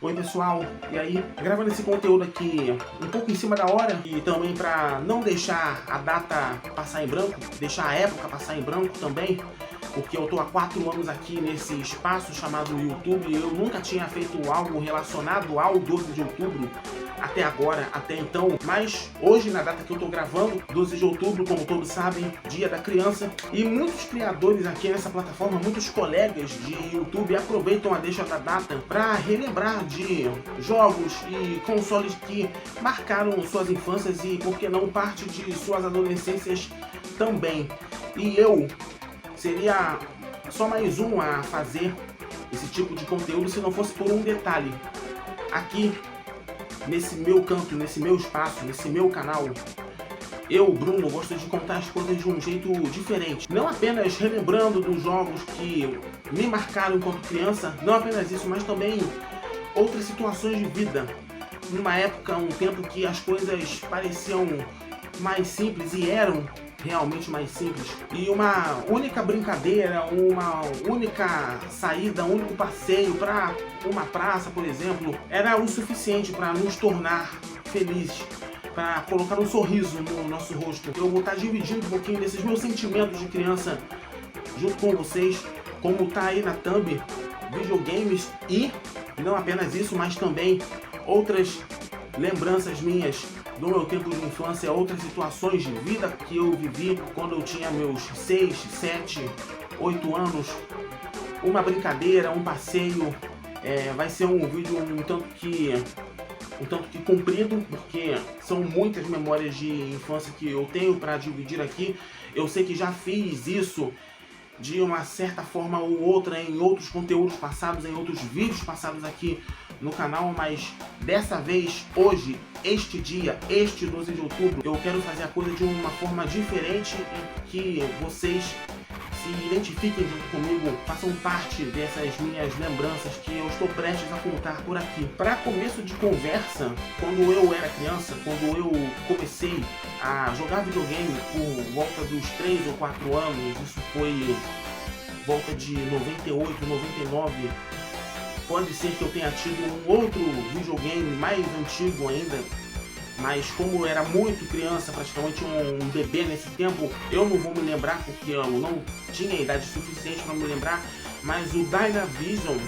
Oi pessoal, e aí? Gravando esse conteúdo aqui um pouco em cima da hora e também para não deixar a data passar em branco, deixar a época passar em branco também, porque eu tô há 4 anos aqui nesse espaço chamado YouTube e eu nunca tinha feito algo relacionado ao 12 de outubro até agora, até então. Mas hoje, na data que eu tô gravando, 12 de outubro, como todos sabem, Dia da Criança, e muitos criadores aqui nessa plataforma, muitos colegas de YouTube aproveitam a deixa da data para relembrar de jogos e consoles que marcaram suas infâncias e, por que não, parte de suas adolescências também. E eu seria só mais um a fazer esse tipo de conteúdo se não fosse por um detalhe. Aqui, nesse meu canto, nesse meu espaço, nesse meu canal, eu, Bruno, gosto de contar as coisas de um jeito diferente. Não apenas relembrando dos jogos que me marcaram enquanto criança, não apenas isso, mas também outras situações de vida. Numa época, um tempo que as coisas pareciam mais simples e eram realmente mais simples. E uma única brincadeira, uma única saída, um único passeio para uma praça, por exemplo, era o suficiente para nos tornar felizes, para colocar um sorriso no nosso rosto. Eu vou estar dividindo um pouquinho desses meus sentimentos de criança junto com vocês, como tá aí na thumb, videogames e não apenas isso, mas também outras lembranças minhas do meu tempo de infância, outras situações de vida que eu vivi quando eu tinha meus 6, 7, 8 anos. Uma brincadeira, um passeio. Vai ser um vídeo um tanto que comprido, porque são muitas memórias de infância que eu tenho para dividir aqui. Eu sei que já fiz isso de uma certa forma ou outra em outros conteúdos passados, em outros vídeos passados aqui no canal, mas dessa vez, hoje, este dia, este 12 de outubro, eu quero fazer a coisa de uma forma diferente e que vocês se identifiquem junto comigo, façam parte dessas minhas lembranças que eu estou prestes a contar por aqui. Para começo de conversa, quando eu era criança, quando eu comecei a jogar videogame por volta dos 3 ou 4 anos, isso foi volta de 98, 99, pode ser que eu tenha tido um outro videogame mais antigo ainda, mas como eu era muito criança, praticamente um bebê nesse tempo, eu não vou me lembrar porque eu não tinha idade suficiente para me lembrar, mas o Dynavision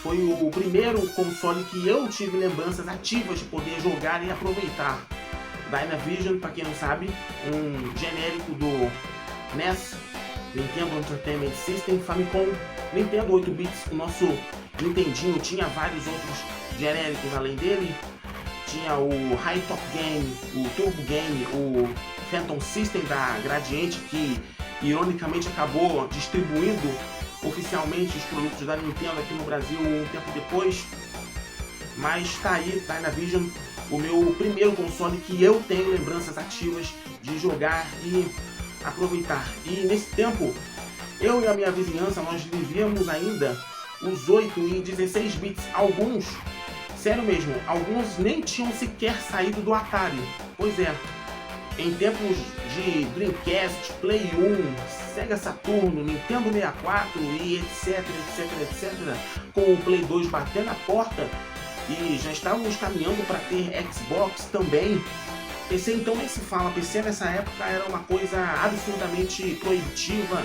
foi o primeiro console que eu tive lembranças ativas de poder jogar e aproveitar. Dynavision, para quem não sabe, um genérico do NES, Nintendo Entertainment System, Famicom, Nintendo 8 bits, o nosso Nintendinho tinha vários outros genéricos além dele. Tinha o High Top Game, o Turbo Game, o Phantom System da Gradiente, que ironicamente acabou distribuindo oficialmente os produtos da Nintendo aqui no Brasil um tempo depois. Mas tá aí, Dynavision, o meu primeiro console que eu tenho lembranças ativas de jogar e aproveitar. E nesse tempo, eu e a minha vizinhança, nós vivíamos ainda os 8 e 16 bits, alguns, sério mesmo, alguns nem tinham sequer saído do Atari. Pois é, em tempos de Dreamcast, Play 1, Sega Saturno, Nintendo 64 e etc, com o Play 2 batendo a porta e já estávamos caminhando para ter Xbox também. PC então nem se fala, PC nessa época era uma coisa absurdamente proibitiva,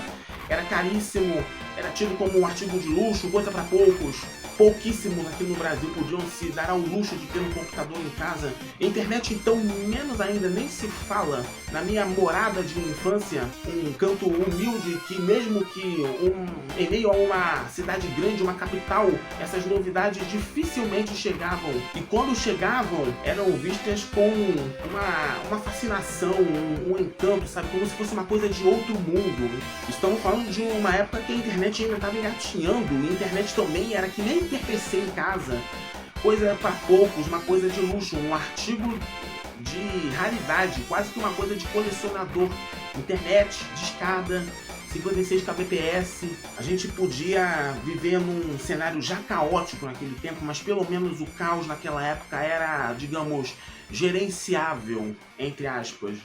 era caríssimo, era tido como um artigo de luxo, coisa para poucos. Pouquíssimos aqui no Brasil podiam se dar ao luxo de ter um computador em casa. Internet então menos ainda, nem se fala. Na minha morada de infância, um canto humilde que mesmo que em meio a uma cidade grande, uma capital, essas novidades dificilmente chegavam. E quando chegavam, eram vistas com uma fascinação, um encanto, sabe? Como se fosse uma coisa de outro mundo. Estamos falando de uma época que a internet ainda estava engatinhando. A internet também era que nem ter PC em casa, coisa para poucos, uma coisa de luxo, um artigo de raridade, quase que uma coisa de colecionador. Internet discada, 56 kbps, a gente podia viver num cenário já caótico naquele tempo, mas pelo menos o caos naquela época era, digamos, gerenciável, entre aspas.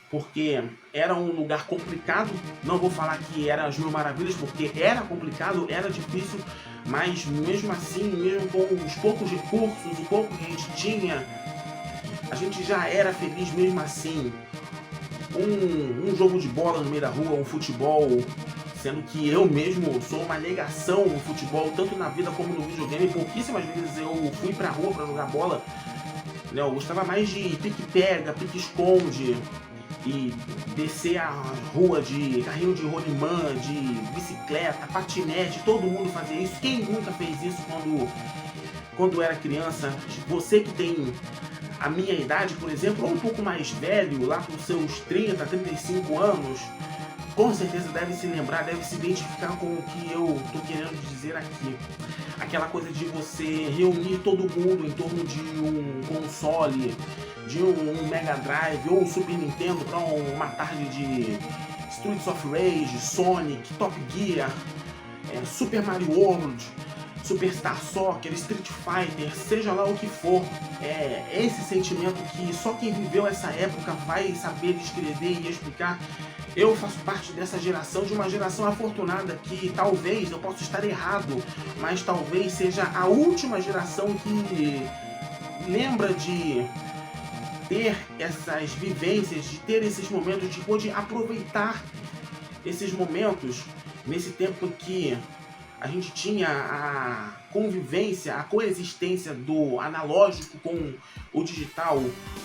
Porque era um lugar complicado, não vou falar que era as mil maravilhas, porque era complicado, era difícil, mas mesmo assim, mesmo com os poucos recursos, o pouco que a gente tinha, a gente já era feliz mesmo assim. Um jogo de bola no meio da rua, um futebol, sendo que eu mesmo sou uma negação no futebol, tanto na vida como no videogame. Pouquíssimas vezes eu fui pra rua pra jogar bola, né? Eu gostava mais de pique-pega, pique-esconde, e descer a rua de carrinho de rolimã, de bicicleta, patinete, todo mundo fazia isso. Quem nunca fez isso quando era criança? Você que tem a minha idade, por exemplo, ou um pouco mais velho, lá com seus 30, 35 anos, com certeza deve se lembrar, deve se identificar com o que eu tô querendo dizer aqui. Aquela coisa de você reunir todo mundo em torno de um console, de um Mega Drive ou um Super Nintendo para uma tarde de Streets of Rage, Sonic, Top Gear, Super Mario World, Superstar Soccer, Street Fighter, seja lá o que for. É esse sentimento que só quem viveu essa época vai saber descrever e explicar. Eu faço parte dessa geração, de uma geração afortunada que talvez, eu possa estar errado, mas talvez seja a última geração que lembra de ter essas vivências, de ter esses momentos, de poder aproveitar esses momentos nesse tempo que a gente tinha a convivência, a coexistência do analógico com o digital,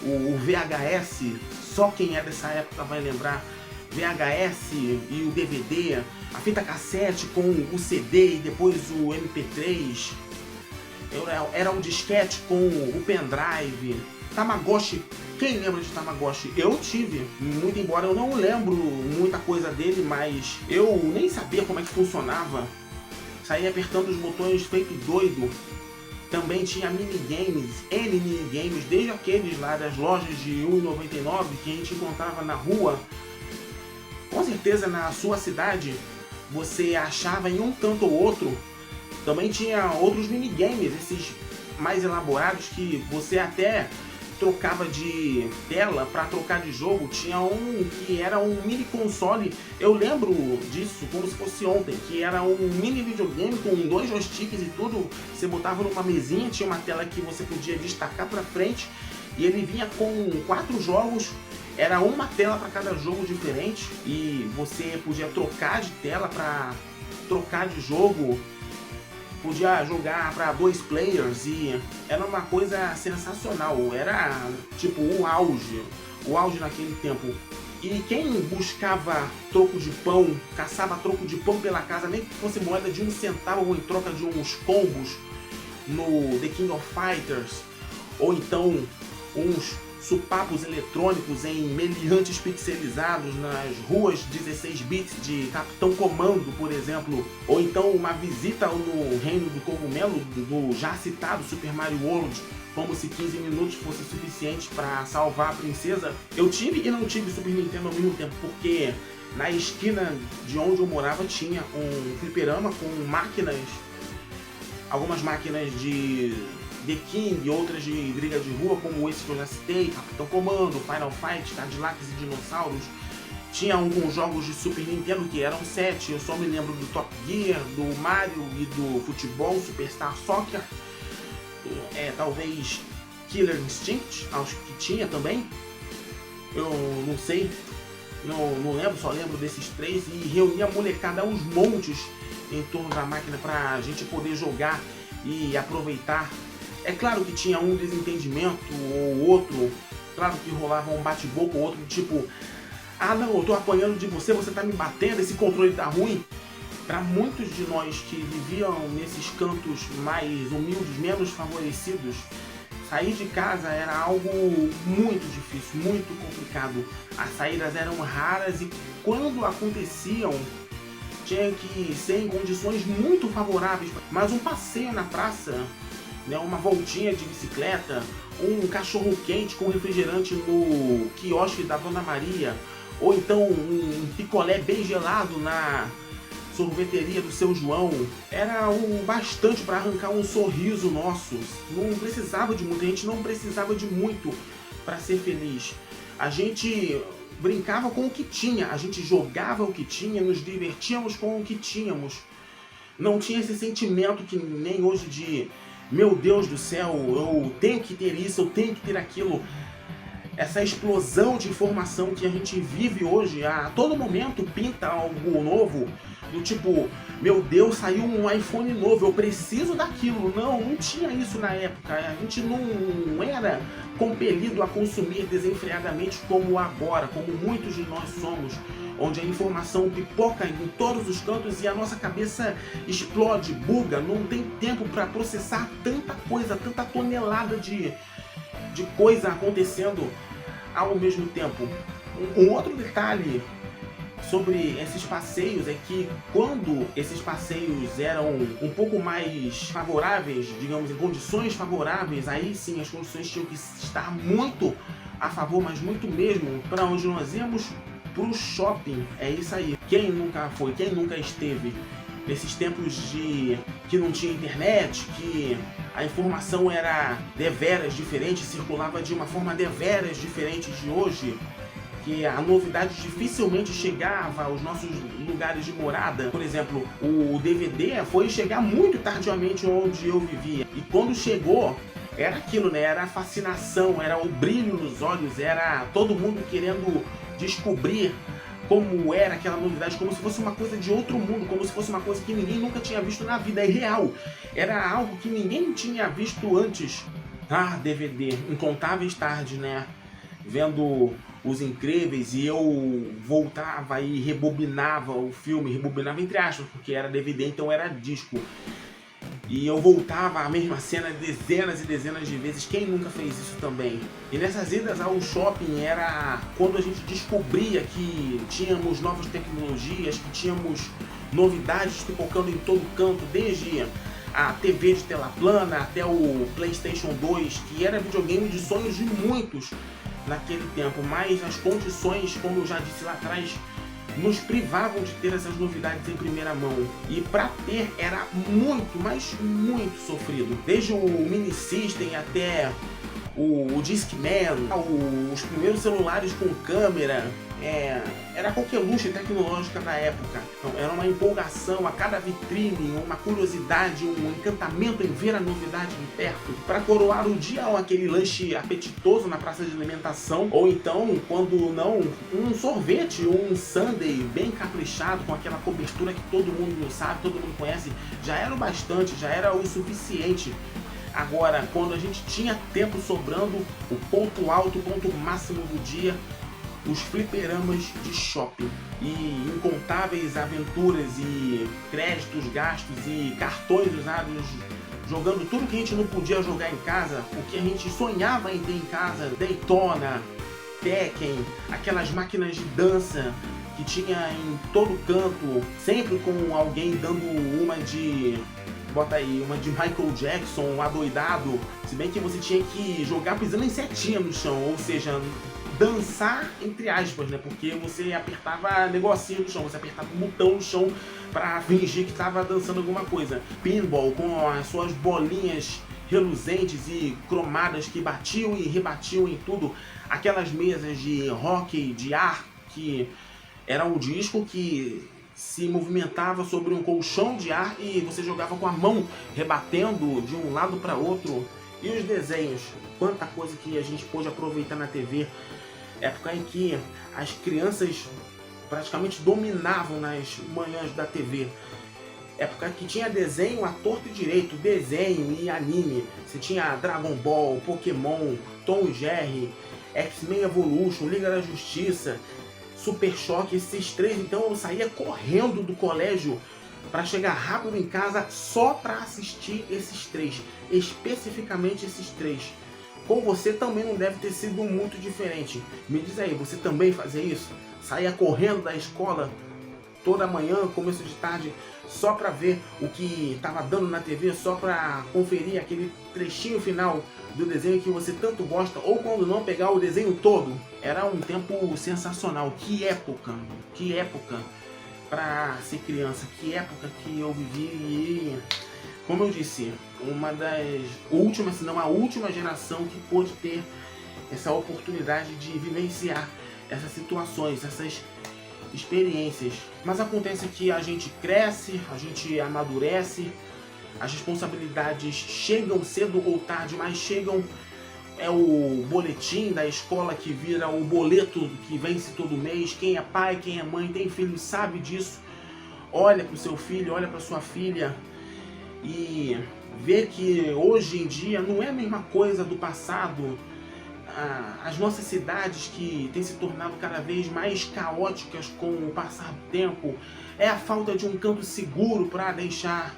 o VHS. Só quem é dessa época vai lembrar. VHS e o DVD, a fita cassete com o CD e depois o MP3, era um disquete com o pendrive, Tamagotchi. Quem lembra de Tamagotchi? Eu tive, muito embora eu não lembro muita coisa dele, mas eu nem sabia como é que funcionava. Saía apertando os botões feito doido. Também tinha minigames, N minigames, desde aqueles lá das lojas de R$1,99 que a gente encontrava na rua. Com certeza na sua cidade você achava em um canto ou outro. Também tinha outros minigames, esses mais elaborados que você até trocava de tela para trocar de jogo. Tinha um que era um mini console, eu lembro disso como se fosse ontem, que era um mini videogame com 2 joysticks e tudo. Você botava numa mesinha, tinha uma tela que você podia destacar para frente e ele vinha com 4 jogos. Era uma tela para cada jogo diferente e você podia trocar de tela para trocar de jogo, podia jogar para 2 players e era uma coisa sensacional. Era tipo o auge naquele tempo. E quem buscava troco de pão, caçava troco de pão pela casa, nem que fosse moeda de 1 centavo ou em troca de uns combos no The King of Fighters, ou então uns supapos eletrônicos em meliantes pixelizados nas ruas 16 bits de Capitão Comando, por exemplo, ou então uma visita no reino do cogumelo do já citado Super Mario World, como se 15 minutos fosse suficiente para salvar a princesa. Eu tive e não tive Super Nintendo ao mesmo tempo, porque na esquina de onde eu morava tinha um fliperama com máquinas, algumas máquinas de The King, outras de briga de rua, como esse que eu já citei, Capitão Comando, Final Fight, Cadillacs e Dinossauros. Tinha alguns jogos de Super Nintendo que eram 7, eu só me lembro do Top Gear, do Mario e do futebol, Superstar Soccer. Talvez Killer Instinct, acho que tinha também. Eu não sei, não lembro, só lembro desses 3. E reunia a molecada aos montes em torno da máquina pra gente poder jogar e aproveitar. É claro que tinha um desentendimento ou outro, claro que rolava um bate-boca ou outro, tipo, ah não, eu tô apanhando de você, você tá me batendo, esse controle tá ruim. Para muitos de nós que viviam nesses cantos mais humildes, menos favorecidos, sair de casa era algo muito difícil, muito complicado. As saídas eram raras e quando aconteciam, tinha que ser em condições muito favoráveis. Mas um passeio na praça, né, uma voltinha de bicicleta, um cachorro quente com refrigerante no quiosque da Dona Maria, ou então um picolé bem gelado na sorveteria do Seu João, era o bastante para arrancar um sorriso nosso. Não precisava de muito, a gente não precisava de muito para ser feliz. A gente brincava com o que tinha, a gente jogava o que tinha, nos divertíamos com o que tínhamos. Não tinha esse sentimento que nem hoje de meu Deus do céu, eu tenho que ter isso, eu tenho que ter aquilo. Essa explosão de informação que a gente vive hoje, a todo momento pinta algo novo, do tipo, meu Deus, saiu um iPhone novo, eu preciso daquilo. Não tinha isso na época, a gente não era compelido a consumir desenfreadamente como agora, como muitos de nós somos, onde a informação pipoca em todos os cantos e a nossa cabeça explode, buga, não tem tempo para processar tanta coisa, tanta tonelada de coisa acontecendo ao mesmo tempo. Um outro detalhe sobre esses passeios é que quando esses passeios eram um pouco mais favoráveis, digamos, em condições favoráveis, aí sim as condições tinham que estar muito a favor, mas muito mesmo, para onde nós íamos, pro shopping. É isso aí. Quem nunca foi, quem nunca esteve nesses tempos de que não tinha internet, que a informação era deveras diferente, circulava de uma forma deveras diferente de hoje, que a novidade dificilmente chegava aos nossos lugares de morada. Por exemplo, o DVD foi chegar muito tardiamente onde eu vivia, e quando chegou, era aquilo, né? Era a fascinação, era o brilho nos olhos, era todo mundo querendo descobrir como era aquela novidade, como se fosse uma coisa de outro mundo, como se fosse uma coisa que ninguém nunca tinha visto na vida. É real, era algo que ninguém tinha visto antes. DVD, incontáveis tardes, né? Vendo Os Incríveis, e eu voltava e rebobinava o filme, rebobinava entre aspas, porque era DVD, então era disco. E eu voltava a mesma cena dezenas e dezenas de vezes. Quem nunca fez isso também? E nessas idas ao shopping era quando a gente descobria que tínhamos novas tecnologias, que tínhamos novidades pipocando em todo canto, desde a TV de tela plana até o PlayStation 2, que era videogame de sonhos de muitos naquele tempo. Mas as condições, como eu já disse lá atrás, nos privavam de ter essas novidades em primeira mão. E para ter era muito, mas muito sofrido. Desde o Mini System até o Discman, os primeiros celulares com câmera, era qualquer luxo tecnológica da época. Então, era uma empolgação a cada vitrine, uma curiosidade, um encantamento em ver a novidade de perto. Para coroar o dia, aquele lanche apetitoso na praça de alimentação, ou então, quando não, um sorvete ou um sundae bem caprichado, com aquela cobertura que todo mundo sabe, todo mundo conhece, já era o bastante, já era o suficiente. Agora, quando a gente tinha tempo sobrando, o ponto alto, o ponto máximo do dia, os fliperamas de shopping. E incontáveis aventuras e créditos gastos e cartões usados, jogando tudo que a gente não podia jogar em casa, o que a gente sonhava em ter em casa. Daytona, Tekken, aquelas máquinas de dança que tinha em todo canto, sempre com alguém dando uma de... bota aí, uma de Michael Jackson, adoidado. Se bem que você tinha que jogar pisando em setinha no chão, ou seja, dançar entre aspas, né? Porque você apertava negocinho no chão, você apertava um botão no chão pra fingir que estava dançando alguma coisa. Pinball com as suas bolinhas reluzentes e cromadas que batiam e rebatiam em tudo. Aquelas mesas de hóquei de ar que era um disco que se movimentava sobre um colchão de ar e você jogava com a mão rebatendo de um lado para outro. E os desenhos, quanta coisa que a gente pôde aproveitar na TV. Época em que as crianças praticamente dominavam nas manhãs da TV. Época que tinha desenho à torta e direito, desenho e anime. Você tinha Dragon Ball, Pokémon, Tom e Jerry, X-Men Evolution, Liga da Justiça, Super Choque, esses três. Então eu saía correndo do colégio para chegar rápido em casa só para assistir esses três, especificamente esses três. Com você também não deve ter sido muito diferente. Me diz aí, você também fazia isso? Saía correndo da escola toda manhã, começo de tarde, só para ver o que estava dando na TV, só para conferir aquele trechinho final do desenho que você tanto gosta, ou quando não, pegar o desenho todo. Era um tempo sensacional. Que época para ser criança, que época que eu vivi. E, como eu disse, uma das últimas, se não a última geração que pôde ter essa oportunidade de vivenciar essas situações, essas experiências. Mas acontece que a gente cresce, a gente amadurece, as responsabilidades chegam cedo ou tarde, mas chegam. É o boletim da escola que vira o boleto que vence todo mês. Quem é pai, quem é mãe, tem filho, sabe disso. Olha para o seu filho, olha para sua filha e vê que hoje em dia não é a mesma coisa do passado. As nossas cidades que têm se tornado cada vez mais caóticas com o passar do tempo, é a falta de um canto seguro para deixar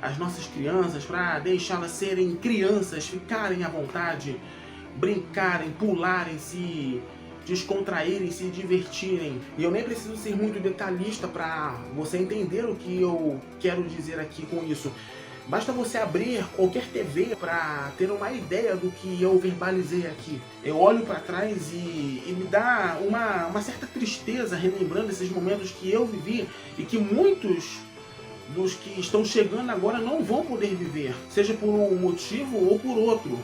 as nossas crianças, para deixá-las serem crianças, ficarem à vontade, brincarem, pularem, se descontraírem, se divertirem. E eu nem preciso ser muito detalhista para você entender o que eu quero dizer aqui com isso. Basta você abrir qualquer TV para ter uma ideia do que eu verbalizei aqui. Eu olho para trás e me dá uma certa tristeza relembrando esses momentos que eu vivi e que muitos dos que estão chegando agora não vão poder viver, seja por um motivo ou por outro.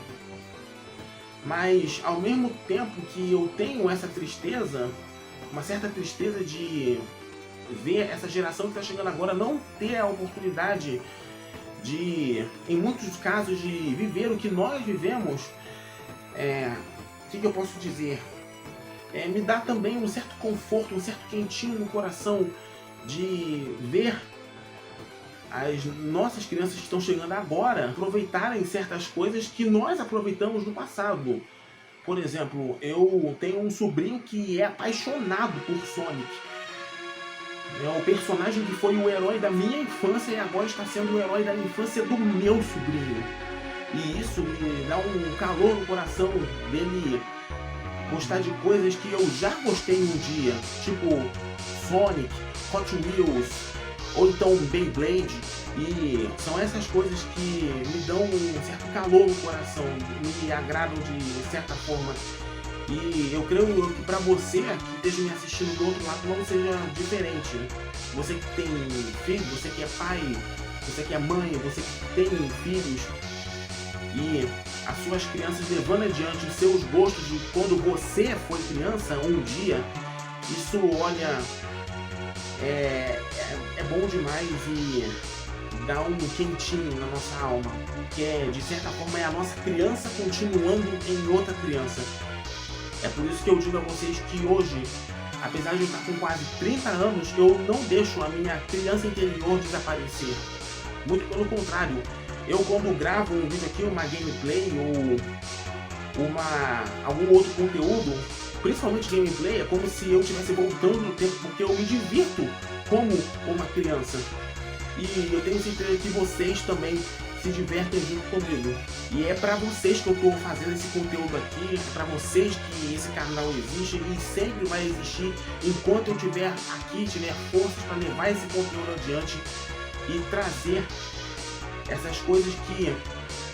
Mas ao mesmo tempo que eu tenho essa tristeza, uma certa tristeza de ver essa geração que está chegando agora não ter a oportunidade de, em muitos casos, de viver o que nós vivemos, o que eu posso dizer? Me dá também um certo conforto, um certo quentinho no coração de ver as nossas crianças que estão chegando agora aproveitarem certas coisas que nós aproveitamos no passado. Por exemplo, eu tenho um sobrinho que é apaixonado por Sonic. É o personagem que foi o herói da minha infância e agora está sendo o herói da infância do meu sobrinho. E isso me dá um calor no coração dele gostar de coisas que eu já gostei um dia, tipo Sonic, Hot Wheels, ou então Beyblade, e são essas coisas que me dão um certo calor no coração, me agradam de certa forma. E eu creio que para você que esteja me assistindo do outro lado não seja diferente. Você que tem filho, você que é pai, você que é mãe, você que tem filhos, e as suas crianças levando adiante os seus gostos de quando você foi criança um dia, isso, olha, é bom demais e dá um quentinho na nossa alma, que de certa forma é a nossa criança continuando em outra criança. É por isso que eu digo a vocês que hoje, apesar de eu estar com quase 30 anos, eu não deixo a minha criança interior desaparecer. Muito pelo contrário, eu quando gravo um vídeo aqui, uma gameplay ou algum outro conteúdo, principalmente gameplay, é como se eu estivesse voltando no tempo, porque eu me divirto como uma criança. E eu tenho certeza que vocês também se divertem junto comigo. E é pra vocês que eu tô fazendo esse conteúdo aqui, é pra vocês que esse canal existe e sempre vai existir enquanto eu estiver aqui, tiver forças para levar esse conteúdo adiante e trazer essas coisas que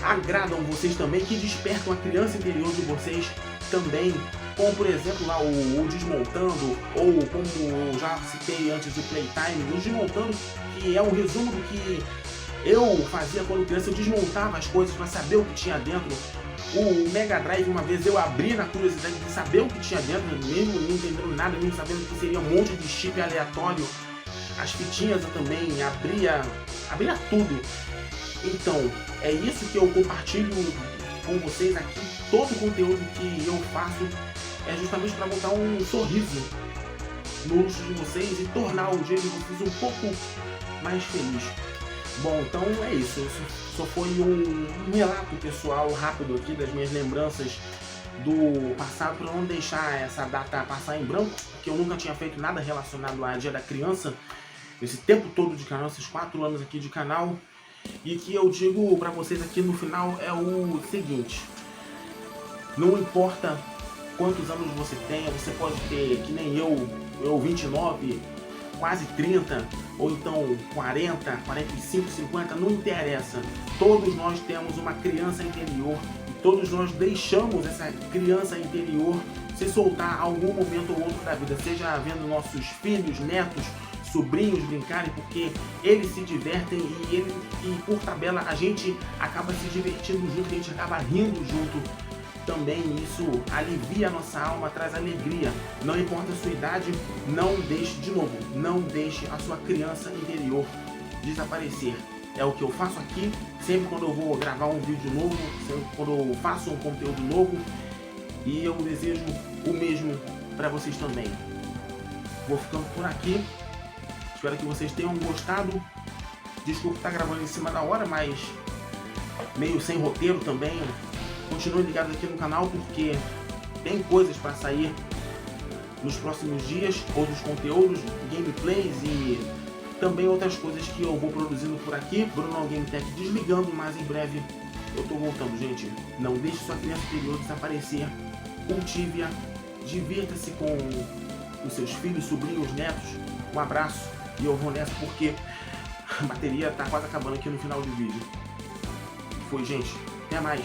agradam vocês também, que despertam a criança interior de vocês também, como por exemplo lá o Desmontando, ou como eu já citei antes, o Playtime. O Desmontando, que é um resumo do que eu fazia quando criança, eu desmontava as coisas para saber o que tinha dentro. O Mega Drive, uma vez eu abri na curiosidade de saber o que tinha dentro, mesmo não entendendo nada, mesmo sabendo que seria um monte de chip aleatório. As fitinhas eu também abria tudo. Então, é isso que eu compartilho com vocês aqui. Todo o conteúdo que eu faço é justamente para botar um sorriso no rosto de vocês e tornar o dia de vocês um pouco mais feliz. Bom, então é isso. Só foi um relato pessoal rápido aqui das minhas lembranças do passado, para não deixar essa data passar em branco, porque eu nunca tinha feito nada relacionado a Dia da Criança esse tempo todo de canal, esses 4 anos aqui de canal. E que eu digo para vocês aqui no final é o seguinte: não importa quantos anos você tenha, você pode ter, que nem eu 29, quase 30, ou então 40, 45, 50, não interessa. Todos nós temos uma criança interior e todos nós deixamos essa criança interior se soltar a algum momento ou outro da vida, seja vendo nossos filhos, netos, sobrinhos brincarem, porque eles se divertem e por tabela a gente acaba se divertindo junto, a gente acaba rindo junto também isso alivia a nossa alma, traz alegria. Não importa a sua idade, não deixe, de novo, não deixe a sua criança interior desaparecer. É o que eu faço aqui, sempre quando eu vou gravar um vídeo novo, sempre quando eu faço um conteúdo novo, e eu desejo o mesmo para vocês também. Vou ficando por aqui, espero que vocês tenham gostado. Desculpa estar gravando em cima da hora, mas meio sem roteiro também. Continue ligado aqui no canal porque tem coisas para sair nos próximos dias, outros conteúdos, gameplays e também outras coisas que eu vou produzindo por aqui. Brunão Gametech desligando, mas em breve eu tô voltando, gente. Não deixe sua criança interior desaparecer. Cultive-a, divirta-se com os seus filhos, sobrinhos, netos. Um abraço e eu vou nessa porque a bateria tá quase acabando aqui no final do vídeo. Foi, gente. Até mais.